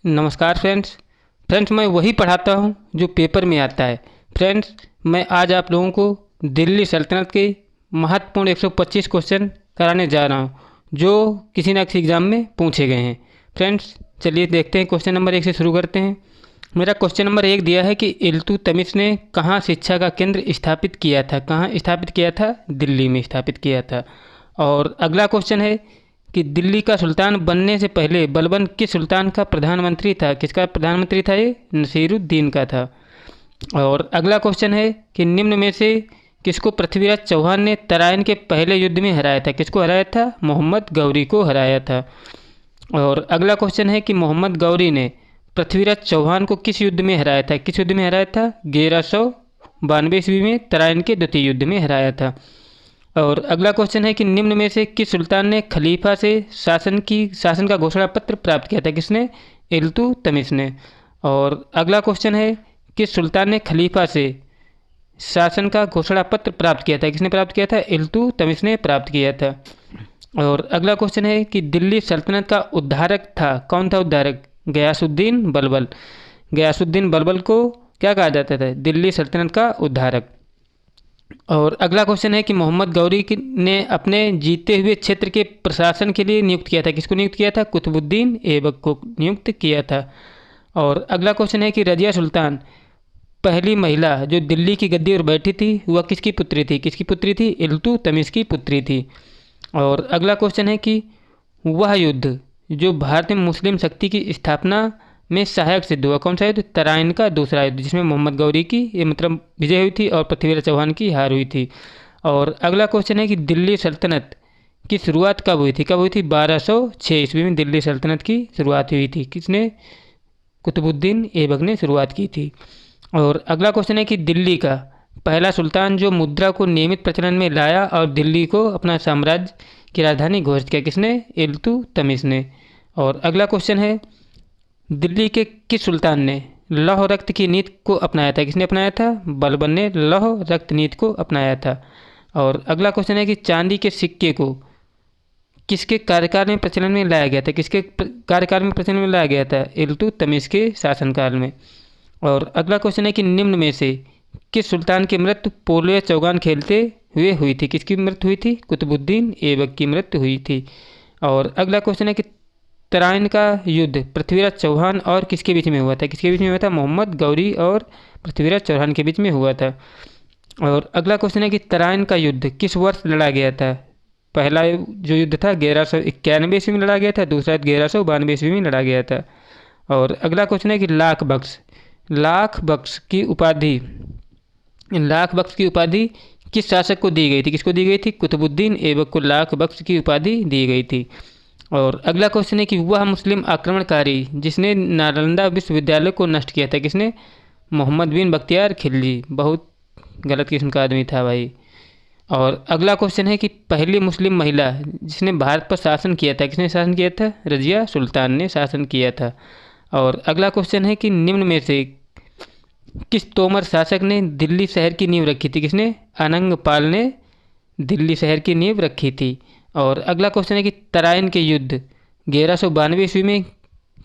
नमस्कार फ्रेंड्स मैं वही पढ़ाता हूँ जो पेपर में आता है। फ्रेंड्स मैं आज आप लोगों को दिल्ली सल्तनत के महत्वपूर्ण 125 क्वेश्चन कराने जा रहा हूँ जो किसी न किसी एग्ज़ाम में पूछे गए हैं। फ्रेंड्स चलिए देखते हैं, क्वेश्चन नंबर 1 से शुरू करते हैं। मेरा क्वेश्चन नंबर 1 दिया है कि इल्तुतमिश ने कहाँ शिक्षा का केंद्र स्थापित किया था। कहाँ स्थापित किया था? दिल्ली में स्थापित किया था। और अगला क्वेश्चन है कि दिल्ली का सुल्तान बनने से पहले बलबन किस सुल्तान का प्रधानमंत्री था। किसका प्रधानमंत्री था? ये नसीरुद्दीन का था। और अगला क्वेश्चन है कि निम्न में से किसको पृथ्वीराज चौहान ने तराइन के पहले युद्ध में हराया था। किसको हराया था? मोहम्मद गौरी को हराया था। और अगला क्वेश्चन है कि मोहम्मद गौरी ने पृथ्वीराज चौहान को किस युद्ध में हराया था। किस युद्ध में हराया था? 1192 ईस्वी में तराइन के द्वितीय युद्ध में हराया था। और अगला क्वेश्चन है कि निम्न में से किस सुल्तान ने खलीफा से शासन का घोषणा पत्र प्राप्त किया था। किसने? इल्तुतमिश ने। और अगला क्वेश्चन है किस सुल्तान ने खलीफा से शासन का घोषणा पत्र प्राप्त किया था। किसने प्राप्त किया था? इल्तुतमिश ने प्राप्त किया था। और अगला क्वेश्चन है कि दिल्ली सल्तनत का उद्धारक था। कौन था उद्धारक? गयासुद्दीन बलबल। गयासुद्दीन बलबल को क्या कहा जाता था? दिल्ली सल्तनत का उद्धारक। और अगला क्वेश्चन है कि मोहम्मद गौरी ने अपने जीते हुए क्षेत्र के प्रशासन के लिए नियुक्त किया था। किसको नियुक्त किया था? कुतुबुद्दीन ऐबक को नियुक्त किया था। और अगला क्वेश्चन है कि रजिया सुल्तान पहली महिला जो दिल्ली की गद्दी पर बैठी थी वह किसकी पुत्री थी? किसकी पुत्री थी? इल्तुतमिश की पुत्री थी। और अगला क्वेश्चन है कि वह युद्ध जो भारत में मुस्लिम शक्ति की स्थापना में सहायक सिद्ध हुआ, कौन सा युद्ध? तराइन का दूसरा युद्ध, जिसमें मोहम्मद गौरी की विजय हुई थी और पृथ्वीराज चौहान की हार हुई थी। और अगला क्वेश्चन है कि दिल्ली सल्तनत की शुरुआत कब हुई थी? कब हुई थी? 1206 ईस्वी में दिल्ली सल्तनत की शुरुआत हुई थी। किसने? कुतुबुद्दीन ऐबक ने शुरुआत की थी। और अगला क्वेश्चन है कि दिल्ली का पहला सुल्तान जो मुद्रा को नियमित प्रचलन में लाया और दिल्ली को अपना साम्राज्य की राजधानी घोषित किया, किसने? इल्तुतमिश ने। और अगला क्वेश्चन है दिल्ली के किस सुल्तान ने लौह रक्त की नीति को अपनाया था। किसने अपनाया था? बलबन ने लौह रक्त नीति को अपनाया था। और अगला क्वेश्चन है कि चांदी के सिक्के को किसके कार्यकाल में प्रचलन में लाया गया था। किसके कार्यकाल में प्रचलन में लाया गया था? इल्तुतमिश के शासनकाल में। और अगला क्वेश्चन है कि निम्न में से किस सुल्तान की मृत्यु पोलो या चौगान खेलते हुए हुई थी। किसकी मृत्यु हुई थी? कुतुबुद्दीन ऐबक की मृत्यु हुई थी। और अगला क्वेश्चन है कि तराइन का युद्ध पृथ्वीराज चौहान और किसके बीच में हुआ था। किसके बीच में हुआ था? मोहम्मद गौरी और पृथ्वीराज चौहान के बीच में हुआ था। और अगला क्वेश्चन है कि तराइन का युद्ध किस वर्ष लड़ा गया था। पहला जो युद्ध था 1191 ईस्वी में लड़ा गया था, दूसरा 1192 ईस्वी में लड़ा गया था। और अगला क्वेश्चन है कि लाख बख्श की उपाधि किस शासक को दी गई थी। किसको दी गई थी? कुतुबुद्दीन ऐबक को लाख बख्श की उपाधि दी गई थी। और अगला क्वेश्चन है कि वह मुस्लिम आक्रमणकारी जिसने नालंदा विश्वविद्यालय को नष्ट किया था, किसने? मोहम्मद बिन बख्तियार खिलजी। बहुत गलत किस्म का आदमी था भाई। और अगला क्वेश्चन है कि पहली मुस्लिम महिला जिसने भारत पर शासन किया था, किसने शासन किया था? रजिया सुल्तान ने शासन किया था। और अगला क्वेश्चन है कि निम्न में से किस तोमर शासक ने दिल्ली शहर की नींव रखी थी। किसने? अनंगपाल ने दिल्ली शहर की नींव रखी थी। और अगला क्वेश्चन है कि तराइन के युद्ध 1192 ईस्वी में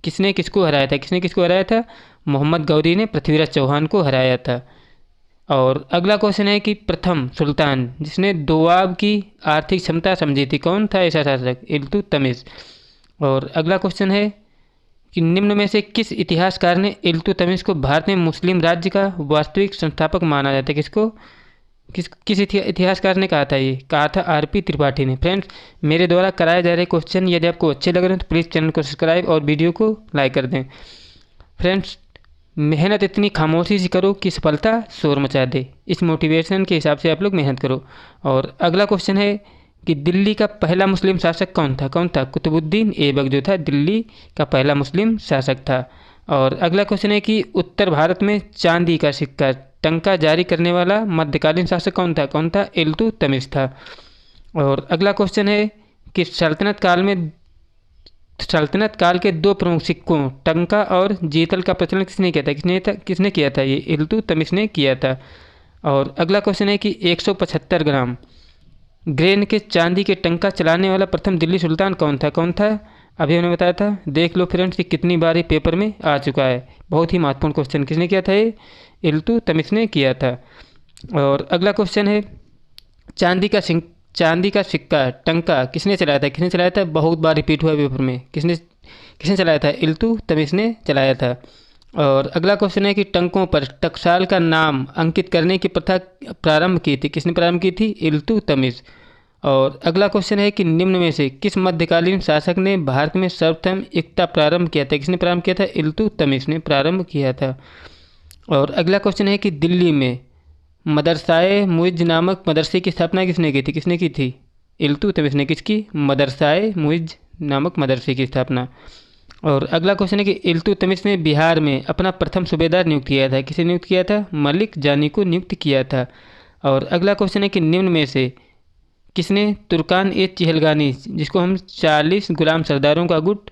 किसने किसको हराया था। किसने किसको हराया था? मोहम्मद गौरी ने पृथ्वीराज चौहान को हराया था। और अगला क्वेश्चन है कि प्रथम सुल्तान जिसने दोआब की आर्थिक क्षमता समझी थी, कौन था ऐसा शासक? इल्तुतमिश। और अगला क्वेश्चन है कि निम्न में से किस इतिहासकार ने इल्तुतमिश को भारत में मुस्लिम राज्य का वास्तविक संस्थापक माना जाता है। किसको? किस इतिहासकार ने कहा था? ये कहा था आरपी त्रिपाठी ने। फ्रेंड्स मेरे द्वारा कराए जा रहे क्वेश्चन यदि आपको अच्छे लग रहे हैं तो प्लीज़ चैनल को सब्सक्राइब और वीडियो को लाइक कर दें। फ्रेंड्स मेहनत इतनी खामोशी से करो कि सफलता शोर मचा दे। इस मोटिवेशन के हिसाब से आप लोग मेहनत करो। और अगला क्वेश्चन है कि दिल्ली का पहला मुस्लिम शासक कौन था? कौन था? कुतुबुद्दीन ऐबक जो था दिल्ली का पहला मुस्लिम शासक था। और अगला क्वेश्चन है कि उत्तर भारत में चांदी का सिक्का टंका जारी करने वाला मध्यकालीन शासक कौन था? कौन था? इल्तुतमिश था। और अगला क्वेश्चन है कि सल्तनत काल के दो प्रमुख सिक्कों टंका और जीतल का प्रचलन किसने किया था? किसने किया था? ये इल्तुतमिश ने किया था। और अगला क्वेश्चन है कि 175 ग्राम ग्रेन के चांदी के टंका चलाने वाला प्रथम दिल्ली सुल्तान कौन था? कौन था? अभी हमने बताया था। देख लो फ्रेंड्स कि कितनी बार ये पेपर में आ चुका है। बहुत ही महत्वपूर्ण क्वेश्चन किसने किया था, ये इल्तुतमिश ने किया था। और अगला क्वेश्चन है, चांदी का सिक्का टंका किसने चलाया था, किसने चलाया था, बहुत बार रिपीट हुआ पेपर में, किसने किसने चलाया था, इल्तुतमिश ने चलाया था। और अगला क्वेश्चन है कि टंकों पर टकसाल का नाम अंकित करने की प्रथा प्रारंभ की थी, किसने प्रारंभ की थी, इल्तुतमिश। और अगला क्वेश्चन है कि निम्न में से किस मध्यकालीन शासक ने भारत में सर्वप्रथम एकता प्रारंभ किया था, किसने प्रारंभ किया था, इल्तुतमिश ने प्रारंभ किया था। और अगला क्वेश्चन है कि दिल्ली में मदरसाए मुइज़ नामक मदरसे की स्थापना किसने की थी, किसने की थी, इल्तुतमिश ने। किसकी, मदरसाए मुइज़ नामक मदरसे की स्थापना। और अगला क्वेश्चन है कि इल्तुतमिश ने बिहार में अपना प्रथम सूबेदार नियुक्त किया था, किसे नियुक्त किया था, मलिक जानी को नियुक्त किया था। और अगला क्वेश्चन है कि निम्न में से किसने तुर्कान ए चिहलगानी, जिसको हम 40 गुलाम सरदारों का गुट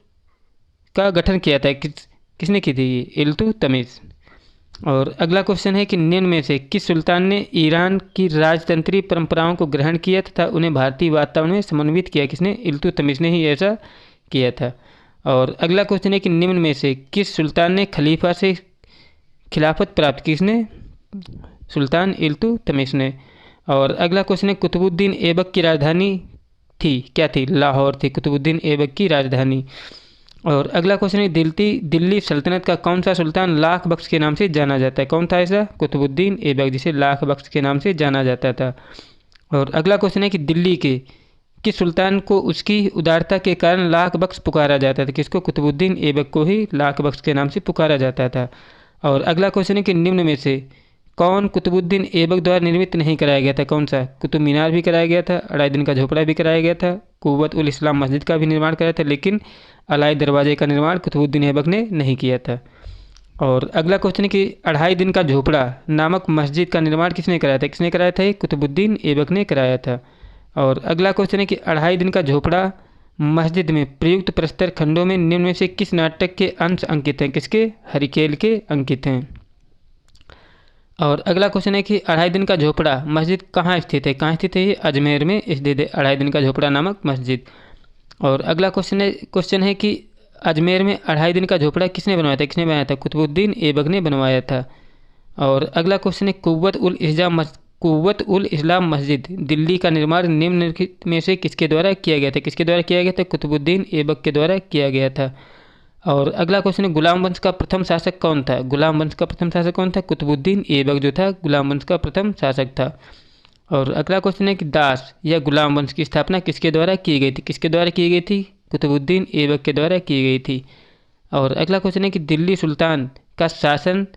का गठन किया था, किसने की थी, ये इल्तुतमिश। और अगला क्वेश्चन है कि निम्न में से किस सुल्तान ने ईरान की राजतंत्रीय परंपराओं को ग्रहण किया तथा उन्हें भारतीय वातावरण में समन्वित किया, किसने, इल्तुतमिश ने ही ऐसा किया था। और अगला क्वेश्चन है कि निम्न में से किस सुल्तान ने खलीफा से खिलाफत प्राप्त की, किसने, सुल्तान इल्तुतमिश ने। और अगला क्वेश्चन है कुतुबुद्दीन ऐबक की राजधानी थी, क्या थी, लाहौर थी कुतुबुद्दीन ऐबक की राजधानी। और अगला क्वेश्चन है दिल्ली सल्तनत का कौन सा सुल्तान लाख बख्श के नाम से जाना जाता है, कौन था ऐसा, कुतुबुद्दीन ऐबक, जिसे लाख बख्श के नाम से जाना जाता था। और अगला क्वेश्चन है कि दिल्ली के किस सुल्तान को उसकी उदारता के कारण लाख बख्श पुकारा जाता था, किसको, कुतुबुद्दीन ऐबक को ही लाख बख्श के नाम से पुकारा जाता था। और अगला क्वेश्चन है कि निम्न में से कौन कुतुबुद्दीन ऐबक द्वारा निर्मित नहीं कराया गया था, कौन सा, कुतुब मीनार भी कराया गया था, अढ़ाई दिन का झोपड़ा भी कराया गया था, कुव्वत उल इस्लाम मस्जिद का भी निर्माण कराया था, लेकिन अलाई दरवाजे का निर्माण कुतुबुद्दीन ऐबक ने नहीं किया था। और अगला क्वेश्चन है कि अढ़ाई दिन का झोपड़ा नामक मस्जिद का निर्माण किसने कराया था, किसने कराया था, कुतुबुद्दीन ऐबक ने कराया था। और अगला क्वेश्चन है कि अढ़ाई दिन का झोपड़ा मस्जिद में प्रयुक्त प्रस्तर खंडों में निम्न में से किस नाटक के अंश अंकित हैं, किसके, हरिकेल के अंकित हैं। और अगला क्वेश्चन है कि अढ़ाई दिन का झोपड़ा मस्जिद कहाँ स्थित है, कहाँ स्थित है, ये अजमेर में स्थित है अढ़ाई दिन का झोपड़ा नामक मस्जिद। और अगला क्वेश्चन है कि अजमेर में अढ़ाई दिन का झोपड़ा किसने बनवाया था, किसने बनाया था, कुतुबुद्दीन ऐबक ने बनवाया था। और अगला क्वेश्चन है कुव्वत उल इस्लाम मस्जिद दिल्ली का निर्माण निम्नलिखित में से किसके द्वारा किया गया था, किसके द्वारा किया गया था, कुतुबुद्दीन ऐबक के द्वारा किया गया था। और अगला क्वेश्चन है गुलाम वंश का प्रथम शासक कौन था, गुलाम वंश का प्रथम शासक कौन था, कुतुबुद्दीन ऐबक जो था गुलाम वंश का प्रथम शासक था। और अगला क्वेश्चन है कि दास या गुलाम वंश की स्थापना किसके द्वारा की गई थी, किसके द्वारा की गई थी, कुतुबुद्दीन ऐबक के द्वारा की गई थी। और अगला क्वेश्चन है कि दिल्ली सुल्तान का शासन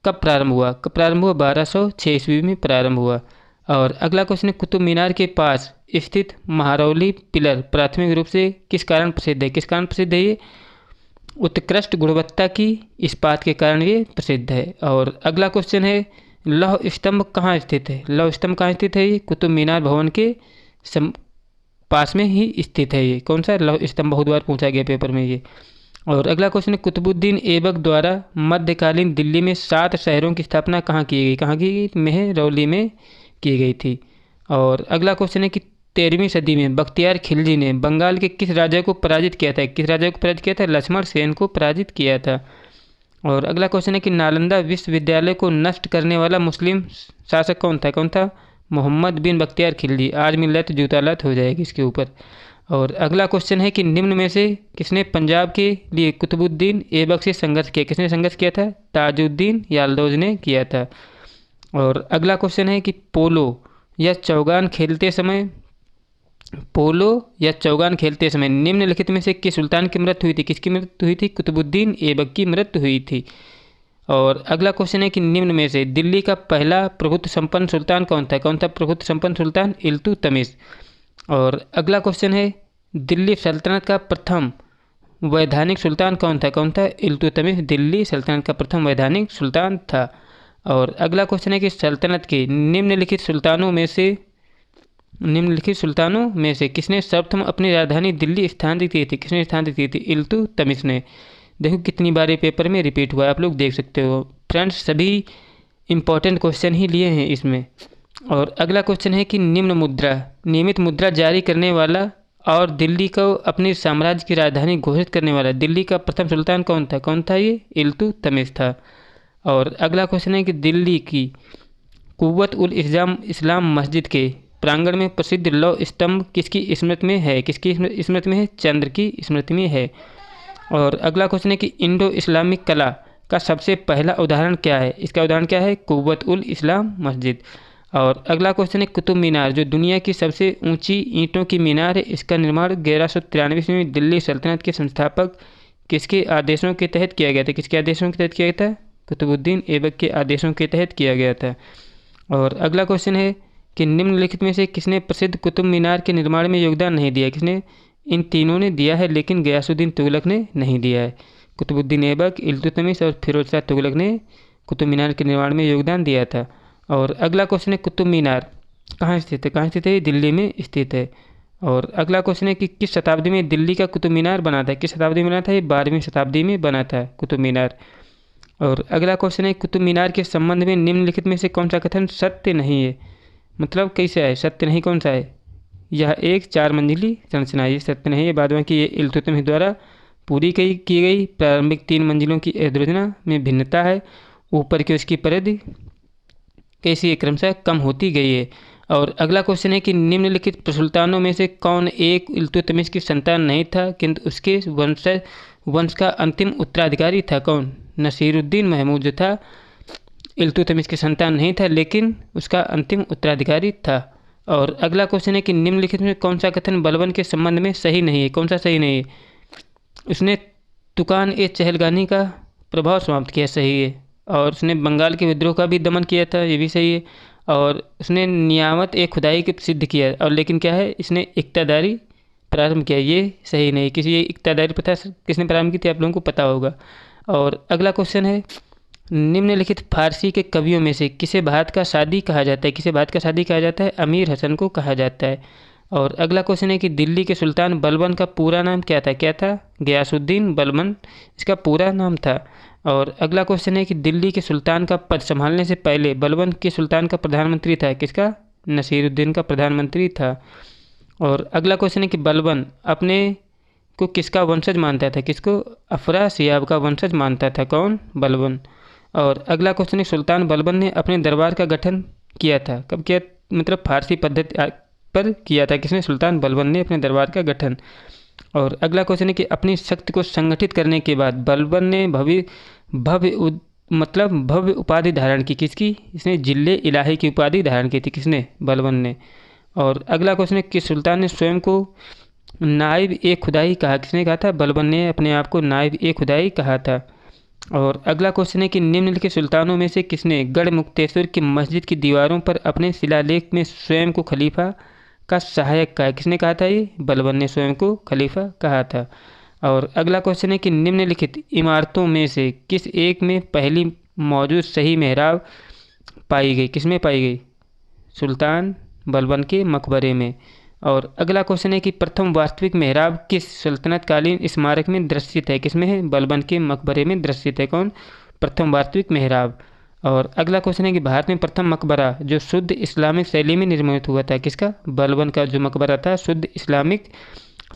कब प्रारंभ हुआ, कब प्रारंभ हुआ, 1206 ईस्वी में प्रारंभ हुआ। और अगला क्वेश्चन है कुतुब मीनार के पास स्थित महारौली पिलर प्राथमिक रूप से किस कारण प्रसिद्ध है, किस कारण प्रसिद्ध है, ये उत्कृष्ट गुणवत्ता की इस्पात के कारण ये प्रसिद्ध है। और अगला क्वेश्चन है लौह स्तंभ कहाँ स्थित है, लौह स्तंभ कहाँ स्थित है, ये कुतुब मीनार भवन के पास में ही स्थित है, ये कौन सा, लौह स्तंभ, बहुत बार पूछा गया पेपर में ये। और अगला क्वेश्चन है कुतुबुद्दीन ऐबक द्वारा मध्यकालीन दिल्ली में 7 शहरों की स्थापना कहाँ की गई, कहाँ की गई, मेहरौली में की गई थी। और अगला क्वेश्चन है कि 13वीं सदी में बख्तियार खिलजी ने बंगाल के किस राजा को पराजित किया था, किस राजा को पराजित किया था, लक्ष्मण सेन को पराजित किया था। और अगला क्वेश्चन है कि नालंदा विश्वविद्यालय को नष्ट करने वाला मुस्लिम शासक कौन था, कौन था, मोहम्मद बिन बख्तियार खिलजी। आज मिलत जूता लत हो जाएगी इसके ऊपर। और अगला क्वेश्चन है कि निम्न में से किसने पंजाब के लिए कुतुबुद्दीन ऐबक से संघर्ष किया, किसने संघर्ष किया था, ताजुद्दीन याल्दोज ने किया था। और अगला क्वेश्चन है कि पोलो या चौगान खेलते समय निम्नलिखित में से किस सुल्तान की मृत्यु हुई थी, किसकी मृत्यु हुई थी, कुतुबुद्दीन ऐबक की मृत्यु हुई थी। और अगला क्वेश्चन है कि निम्न में से दिल्ली का पहला प्रभुत्व संपन्न सुल्तान कौन था, कौन था प्रभुत्व संपन्न सुल्तान, इल्तुतमिश। और अगला क्वेश्चन है दिल्ली सल्तनत का प्रथम वैधानिक सुल्तान कौन था, इल्तुतमिश दिल्ली सल्तनत का प्रथम वैधानिक सुल्तान था। और अगला क्वेश्चन है कि सल्तनत के निम्नलिखित सुल्तानों में से किसने सर्वप्रथम अपनी राजधानी दिल्ली स्थानांतरित की थी, किसने स्थानांतरित की थी, इल्तुतमिश ने। देखो कितनी बार ये पेपर में रिपीट हुआ है, आप लोग देख सकते हो फ्रेंड्स, सभी इंपॉर्टेंट क्वेश्चन ही लिए हैं इसमें। और अगला क्वेश्चन है कि नियमित मुद्रा जारी करने वाला और दिल्ली को अपने साम्राज्य की राजधानी घोषित करने वाला दिल्ली का प्रथम सुल्तान कौन था? कौन था ये? इल्तुतमिश था। और अगला क्वेश्चन है कि दिल्ली की कुव्वत उल इस्लाम मस्जिद के प्रांगण में प्रसिद्ध लौह स्तंभ किसकी स्मृति में है? किसकी स्मृति में है? चंद्र की स्मृति में है। और अगला क्वेश्चन है कि इंडो इस्लामिक कला का सबसे पहला उदाहरण क्या है? इसका उदाहरण क्या है? कुव्वत उल इस्लाम मस्जिद। और अगला क्वेश्चन है कुतुब मीनार जो दुनिया की सबसे ऊंची ईंटों की मीनार है, इसका निर्माण 1193 में दिल्ली सल्तनत के संस्थापक किसके आदेशों के तहत किया गया था? किसके आदेशों के तहत किया गया था? कुतुबुद्दीन ऐबक के आदेशों के तहत किया गया था। और अगला क्वेश्चन है कि निम्नलिखित में से किसने प्रसिद्ध कुतुब मीनार के निर्माण में योगदान नहीं दिया? किसने? इन तीनों ने दिया है, लेकिन गयासुद्दीन तुगलक ने नहीं दिया है। कुतुबुद्दीन ऐबक, इल्तुतमिश और फिरोज शाह तुगलक ने कुतुब मीनार के निर्माण में योगदान दिया था। और अगला क्वेश्चन है कुतुब मीनार कहाँ स्थित है? कहाँ स्थित है? दिल्ली में स्थित है। और अगला क्वेश्चन है कि किस शताब्दी में दिल्ली का कुतुब मीनार बना था? किस शताब्दी में बना था? ये 12वीं शताब्दी में बना था कुतुब मीनार। और अगला क्वेश्चन है कुतुब मीनार के संबंध में निम्नलिखित में से कौन सा कथन सत्य नहीं है? मतलब कैसे है सत्य नहीं? कौन सा है? यह एक 4 मंजिली संरचना है, ये सत्य नहीं है। बाद में कि ये इल्तुतमिश द्वारा पूरी की गई प्रारंभिक 3 मंजिलों की योजना में भिन्नता है। ऊपर की उसकी परिधि कैसी क्रमशः कम होती गई है। और अगला क्वेश्चन है कि निम्नलिखित सुल्तानों में से कौन एक इल्तुतमिश की संतान नहीं था किंतु उसके वंश का अंतिम उत्तराधिकारी था? कौन? नसीरुद्दीन महमूद जो था इल्तुतमिश की संतान नहीं था, लेकिन उसका अंतिम उत्तराधिकारी था। और अगला क्वेश्चन है कि निम्नलिखित में कौन सा कथन बलबन के संबंध में सही नहीं है? कौन सा सही नहीं है? उसने तुकान ए चहलगानी का प्रभाव समाप्त किया, सही है। और उसने बंगाल के विद्रोह का भी दमन किया था, ये भी सही है। और उसने नियामत ए खुदाई के सिद्ध किया, और लेकिन क्या है, इसने इक्तादारी प्रारंभ किया, ये सही नहीं। किसी ये इक्तादारी प्रथा किसने प्रारंभ की थी? आप लोगों को पता होगा। और अगला क्वेश्चन है निम्नलिखित फारसी के कवियों में से किसे भारत का सादी कहा जाता है? किसे भारत का सादी कहा जाता है? अमीर हसन को कहा जाता है। और अगला क्वेश्चन है कि दिल्ली के सुल्तान बलबन का पूरा नाम क्या था? क्या था? गयासुद्दीन बलबन इसका पूरा नाम था। और अगला क्वेश्चन है कि दिल्ली के सुल्तान का पद संभालने से पहले बलबन के सुल्तान का प्रधानमंत्री था? किसका? नसीरुद्दीन का प्रधानमंत्री था। और अगला क्वेश्चन है कि बलबन अपने को किसका वंशज मानता था? किसको? अफरासियाब का वंशज मानता था। कौन? बलबन। और अगला क्वेश्चन है सुल्तान बलबन ने अपने दरबार का गठन किया था, कब किया? मतलब फारसी पद्धति पर किया था। किसने? सुल्तान बलबन ने अपने दरबार का गठन। और अगला क्वेश्चन है कि अपनी शक्ति को संगठित करने के बाद बलबन ने भव्य उपाधि धारण की। किसकी? इसने जिले इलाही की उपाधि धारण की थी। किसने? बलबन ने। और अगला क्वेश्चन है कि सुल्तान ने स्वयं को नाइब ए खुदाई कहा? किसने कहा था? बलबन ने अपने आप को नाइब ए खुदाई कहा था। और अगला क्वेश्चन है कि निम्नलिखित सुल्तानों में से किसने गढ़ मुक्तेश्वर की मस्जिद की दीवारों पर अपने शिलालेख में स्वयं को खलीफा का सहायक कहा? किसने कहा था? ये बलबन ने स्वयं को खलीफा कहा था। और अगला क्वेश्चन है कि निम्नलिखित इमारतों में से किस एक में पहली मौजूद सही मेहराब पाई गई? किसमें पाई गई? सुल्तान बलबन के मकबरे में। और अगला क्वेश्चन है कि प्रथम वास्तविक मेहराब किस सल्तनतकालीन स्मारक में दृश्यित है? किसमें है? बलबन के मकबरे में दृश्यित है। कौन? प्रथम वास्तविक मेहराब। और अगला क्वेश्चन है कि भारत में प्रथम मकबरा जो शुद्ध इस्लामिक शैली में निर्मित हुआ था? किसका? बलबन का जो मकबरा था शुद्ध इस्लामिक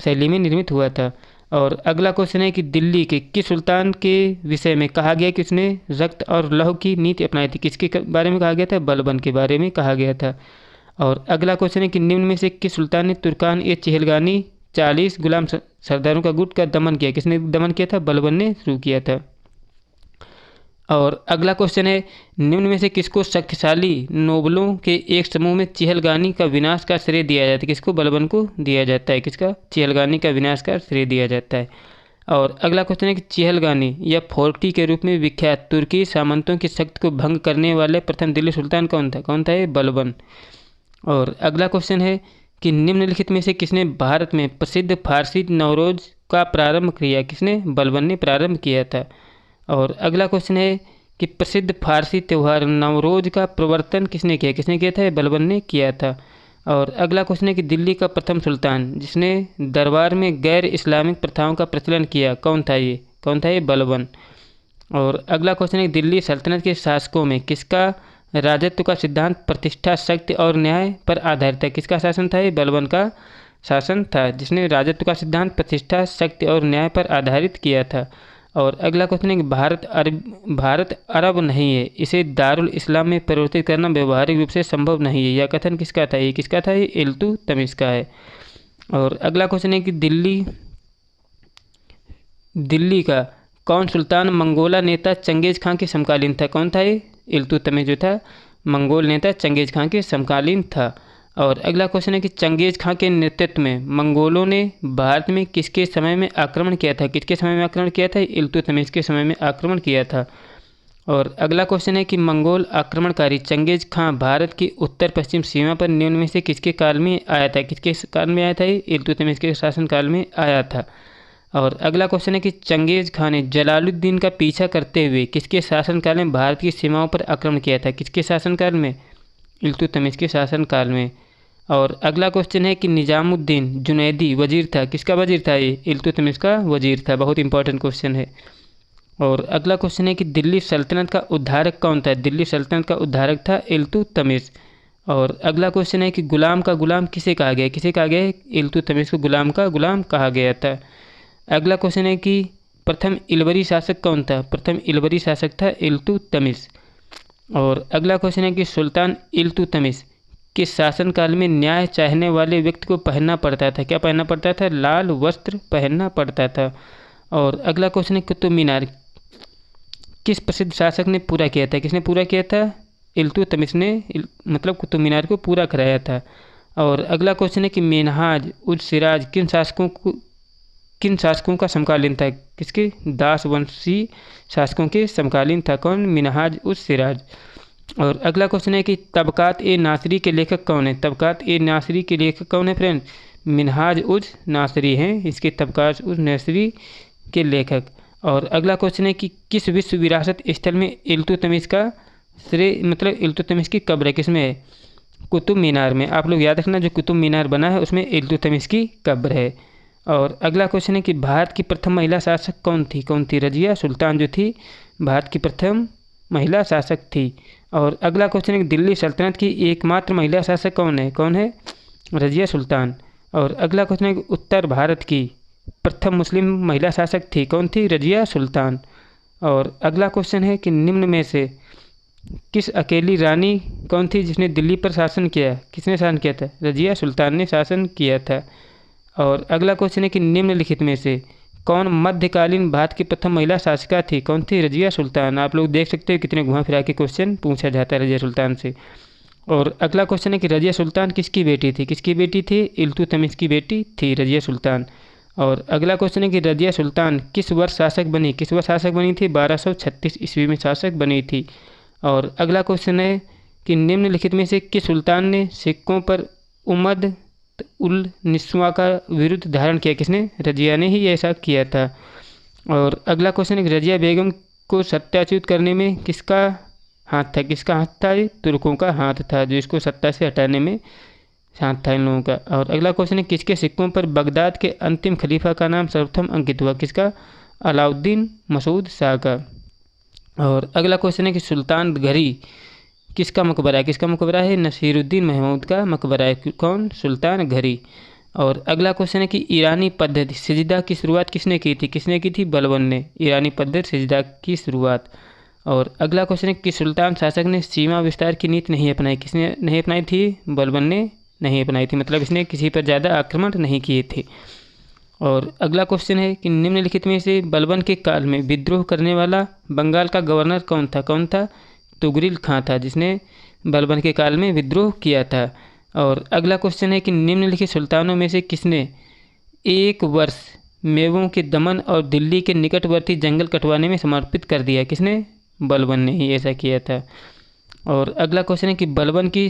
शैली में निर्मित हुआ था। और अगला क्वेश्चन है कि दिल्ली के किस सुल्तान के विषय में कहा गया कि उसने रक्त और लौह की नीति अपनाई थी? किसके बारे में कहा गया था? बलबन के बारे में कहा गया था। और अगला क्वेश्चन है कि निम्न में से किस सुल्तान ने तुर्कान ए चहलगानी 40 गुलाम सरदारों का गुट का दमन किया? किसने दमन किया था? बलबन ने शुरू किया था। और अगला क्वेश्चन है निम्न में से किसको शक्तिशाली नोबलों के एक समूह में चहलगानी का विनाश का श्रेय दिया जाता है? किसको? बलबन को दिया जाता है। किसका? चहलगानी का विनाश का श्रेय दिया जाता है। और अगला क्वेश्चन है कि चहलगानी या फोर्टी के रूप में विख्यात तुर्की सामंतों की शक्ति को भंग करने वाले प्रथम दिल्ली सुल्तान कौन था? कौन था ये? बलबन। और अगला क्वेश्चन है कि निम्नलिखित में से किसने भारत में प्रसिद्ध फारसी नवरोज का प्रारंभ किया? किसने? बलबन ने प्रारंभ किया था। और अगला क्वेश्चन है कि प्रसिद्ध फारसी त्यौहार नवरोज का प्रवर्तन किसने किया? किसने किया था? बलबन ने किया था। और अगला क्वेश्चन है कि दिल्ली का प्रथम सुल्तान जिसने दरबार में गैर इस्लामिक प्रथाओं का प्रचलन किया कौन था? ये कौन था? ये बलबन। और अगला क्वेश्चन है कि दिल्ली सल्तनत के शासकों में किसका राजत्व का सिद्धांत प्रतिष्ठा, शक्ति और न्याय पर आधारित है? किसका शासन था? ये बलबन का शासन था जिसने राजत्व का सिद्धांत प्रतिष्ठा, शक्ति और न्याय पर आधारित किया था। और अगला क्वेश्चन है कि भारत अरब नहीं है, इसे दारुल इस्लाम में परिवर्तित करना व्यवहारिक रूप से संभव नहीं है। यह कथन किसका था? ये किसका था? ये इल्तुतमिश का है। और अगला क्वेश्चन है कि दिल्ली का कौन सुल्तान मंगोला नेता चंगेज खां के समकालीन था? कौन था ये? इल्तुतमिश जो था मंगोल नेता चंगेज खां के समकालीन था। और अगला क्वेश्चन है कि चंगेज खां के नेतृत्व में मंगोलों ने भारत में किसके समय में आक्रमण किया था? किसके समय में आक्रमण किया था? इल्तुतमिश के समय में आक्रमण किया था। और अगला क्वेश्चन है कि मंगोल आक्रमणकारी चंगेज खां भारत की उत्तर पश्चिम सीमा पर निम्न में से किसके काल में आया था? किसके काल में आया था? ये इल्तुतमिश के शासनकाल में आया था। और अगला क्वेश्चन है कि चंगेज खां ने जलालुद्दीन का पीछा करते हुए किसके शासनकाल में भारत की सीमाओं पर आक्रमण किया था? किसके शासनकाल में? इल्तुतमिश के शासनकाल में। और अगला क्वेश्चन है कि निजामुद्दीन जुनैदी वजीर था? किसका वजीर था? ये इल्तुतमिश का वजीर था। बहुत इंपॉर्टेंट क्वेश्चन है। और अगला क्वेश्चन है कि दिल्ली सल्तनत का उद्धारक कौन था? दिल्ली सल्तनत का उद्धारक था इल्तुतमिश। और अगला क्वेश्चन है कि गुलाम का गुलाम किसे कहा गया? किसे कहा गया? इल्तुतमिश को गुलाम का गुलाम कहा गया था। अगला क्वेश्चन है कि प्रथम इलवरी शासक कौन था? प्रथम इलवरी शासक था इल्तुतमिश। और अगला क्वेश्चन है कि सुल्तान इल्तुतमिश के शासनकाल में न्याय चाहने वाले व्यक्ति को पहनना पड़ता था? क्या पहनना पड़ता था? लाल वस्त्र पहनना पड़ता था। और अगला क्वेश्चन है कुतुब मीनार किस प्रसिद्ध शासक ने पूरा किया था? किसने पूरा किया था? इल्तुतमिश ने मतलब कुतुब मीनार को पूरा कराया था। और अगला क्वेश्चन है कि मिन्हाज उज सिराज किन शासकों का समकालीन था? किसके? दास वंशी शासकों के समकालीन था। कौन? मिन्हाज उज सिराज। और अगला क्वेश्चन है कि तबकात ए नासरी के लेखक कौन है? तबकात ए नासरी के लेखक कौन है फ्रेंड? मिन्हाज उज नासरी हैं इसके तबकात उज नासरी के लेखक। और अगला क्वेश्चन है कि किस विश्व विरासत स्थल में इल्तुतमिश का श्रेय मतलब इल्तुतमिश की कब्र है? किसमें है? कुतुब मीनार में। आप लोग याद रखना जो कुतुब मीनार बना है उसमें इल्तुतमिश की कब्र है। और अगला क्वेश्चन है कि भारत की प्रथम महिला शासक कौन थी? कौन थी? रजिया सुल्तान जो थी भारत की प्रथम महिला शासक थी। और अगला क्वेश्चन है कि दिल्ली सल्तनत की एकमात्र महिला शासक कौन है? कौन है? रजिया सुल्तान। और अगला क्वेश्चन है कि उत्तर भारत की प्रथम मुस्लिम महिला शासक थी? कौन थी? रजिया सुल्तान। और अगला क्वेश्चन है कि निम्न में से किस अकेली रानी कौन थी जिसने दिल्ली पर शासन किया? किसने शासन किया था? रजिया सुल्तान ने शासन किया था। और अगला क्वेश्चन है कि निम्नलिखित में से कौन मध्यकालीन भारत की प्रथम महिला शासिका थी? कौन थी? रजिया सुल्तान। आप लोग देख सकते हो कितने घुमा फिरा के क्वेश्चन पूछा जाता है रजिया सुल्तान से। और अगला क्वेश्चन है कि रजिया सुल्तान किसकी बेटी थी? किसकी बेटी थी? इल्तुतमिश की बेटी थी रजिया सुल्तान। और अगला क्वेश्चन है कि रजिया सुल्तान किस वर्ष शासक बनी? किस वर्ष शासक बनी थी? 1236 ईस्वी में शासक बनी थी। और अगला क्वेश्चन है कि निम्नलिखित में से किस सुल्तान ने सिक्कों पर उमद उल निस्वा का विरुद्ध धारण किया? किसने? रजिया ने ही ऐसा किया था। और अगला क्वेश्चन है कि रजिया बेगम को सत्याच्युत करने में किसका हाथ था? किसका हाथ था? ये तुर्कों का हाथ था जो इसको सत्ता से हटाने में हाथ था इन लोगों का। और अगला क्वेश्चन है किसके सिक्कों पर बगदाद के अंतिम खलीफा का नाम सर्वप्रथम अंकित हुआ? किसका? अलाउद्दीन मसूद शाह का। और अगला क्वेश्चन है कि सुल्तान घरी किसका मकबरा है? किसका मकबरा है? नसीरुद्दीन महमूद का मकबरा है। कौन? सुल्तान घरी। और अगला क्वेश्चन है कि ईरानी पद्धति सिजदा की शुरुआत किसने की थी? किसने की थी? बलबन ने ईरानी पद्धति सिजदा की शुरुआत। और अगला क्वेश्चन है कि सुल्तान शासक ने सीमा विस्तार की नीति नहीं अपनाई? किसने नहीं अपनाई थी? बलबन ने नहीं अपनाई थी, मतलब इसने किसी पर ज़्यादा आक्रमण नहीं किए थे। और अगला क्वेश्चन है कि निम्नलिखित में से बलबन के काल में विद्रोह करने वाला बंगाल का गवर्नर कौन था? कौन था? तुगरिल खां था जिसने बलबन के काल में विद्रोह किया था। और अगला क्वेश्चन है कि निम्नलिखित सुल्तानों में से किसने एक वर्ष मेवों के दमन और दिल्ली के निकटवर्ती जंगल कटवाने में समर्पित कर दिया? किसने? बलबन ने ही ऐसा किया था। और अगला क्वेश्चन है कि बलबन की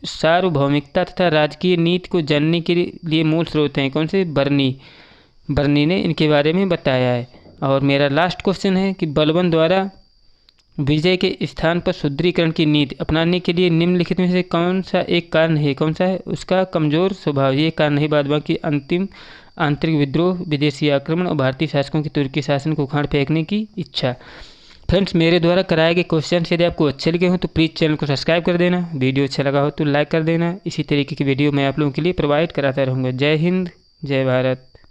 सार्वभौमिकता तथा राजकीय नीति को जानने के लिए मूल स्रोत हैं? कौन से? बर्नी ने इनके बारे में बताया है। और मेरा लास्ट क्वेश्चन है कि बलबन द्वारा विजय के स्थान पर सुदृढ़ीकरण की नीति अपनाने के लिए निम्नलिखित में से कौन सा एक कारण है? कौन सा है? उसका कमजोर स्वभाव। ये कारण नहीं, बाद बाकी अंतिम आंतरिक विद्रोह, विदेशी आक्रमण और भारतीय शासकों की तुर्की शासन को उखाड़ फेंकने की इच्छा। फ्रेंड्स, मेरे द्वारा कराए गए क्वेश्चन यदि आपको अच्छे लगे हों तो प्लीज़ चैनल को सब्सक्राइब कर देना, वीडियो अच्छा लगा हो तो लाइक कर देना। इसी तरीके की वीडियो मैं आप लोगों के लिए प्रोवाइड कराता रहूँगा। जय हिंद, जय भारत।